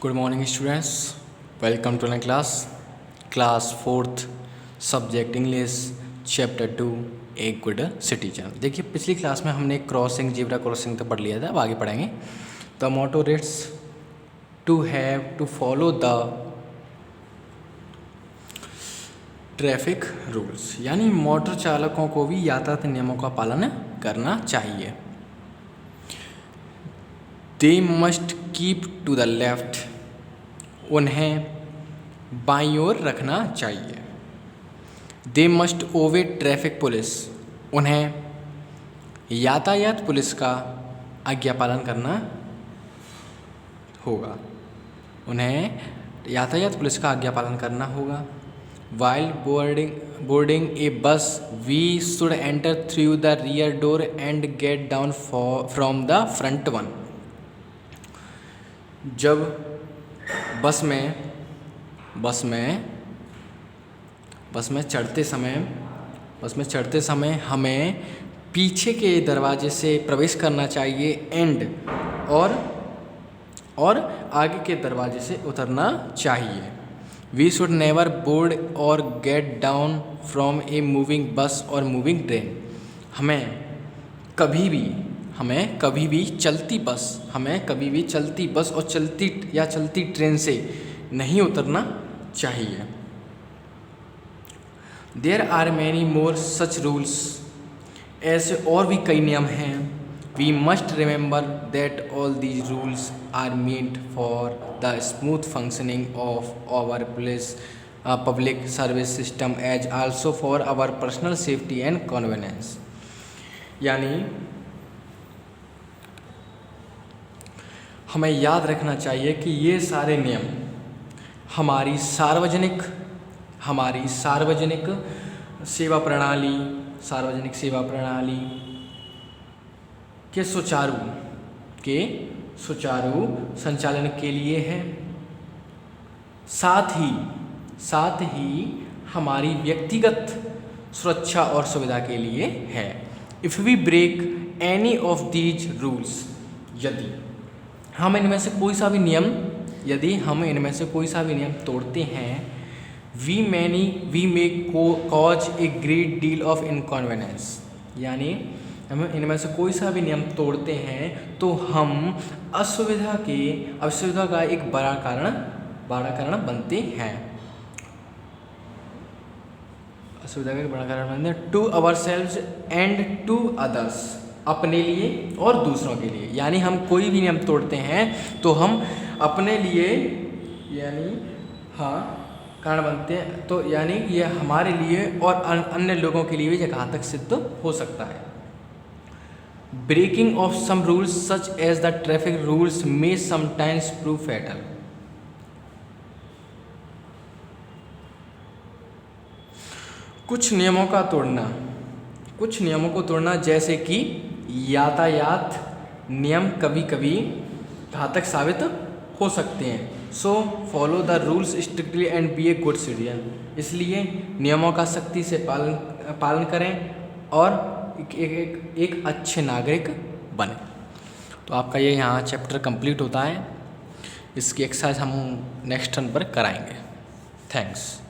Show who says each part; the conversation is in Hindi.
Speaker 1: Good morning students, welcome to my class 4th subject English chapter 2 A good citizen. देखिए पिछली क्लास में हमने क्रॉसिंग जेब्रा क्रॉसिंग तो पढ़ लिया था, अब आगे पढ़ेंगे। The motto reads to have to follow the traffic rules, यानी मोटर चालकों को भी यातायात नियमों का पालन करना चाहिए। They must keep to the left, उन्हें बाईं ओर रखना चाहिए। They must obey traffic police, उन्हें यातायात पुलिस का आज्ञा पालन करना होगा। उन्हें यातायात पुलिस का आज्ञा पालन करना होगा। While boarding a bus we should enter through the rear door and get down from the front one. जब बस में चढ़ते समय हमें पीछे के दरवाजे से प्रवेश करना चाहिए एंड और आगे के दरवाजे से उतरना चाहिए। वी शुड नेवर बोर्ड और gate down from a moving बस और मूविंग ट्रेन। हमें कभी भी चलती बस और चलती ट्रेन से नहीं उतरना चाहिए। There are many more such rules, ऐसे और भी कई नियम हैं। We must remember that all these rules are made for the smooth functioning of our public service system as also for our personal safety and convenience. यानी हमें याद रखना चाहिए कि ये सारे नियम हमारी सार्वजनिक सेवा प्रणाली के सुचारू संचालन के लिए है। साथ ही हमारी व्यक्तिगत सुरक्षा और सुविधा के लिए है। If we break any of these rules, यदि हम इनमें से कोई सा भी नियम तोड़ते हैं, we may cause a great deal of inconvenience, यानी हम इनमें से कोई सा भी नियम तोड़ते हैं तो हम असुविधा का एक बड़ा कारण बनते हैं। To ourselves and to others, अपने लिए और दूसरों के लिए। यानी हम कोई भी नियम तोड़ते हैं तो हम अपने लिए कारण बनते हैं, तो यानी ये हमारे लिए और अन्य लोगों के लिए भी घातक सिद्ध हो सकता है। Breaking of some rules such as the traffic rules may sometimes prove fatal. कुछ नियमों को तोड़ना जैसे कि यातायात नियम कभी कभी घातक साबित हो सकते हैं। So follow the rules strictly and be a good citizen. इसलिए नियमों का सख्ती से पालन करें और एक अच्छे नागरिक बने। तो आपका ये यहाँ चैप्टर कंप्लीट होता है। इसकी एक्सरसाइज हम नेक्स्ट टर्न पर कराएंगे। थैंक्स।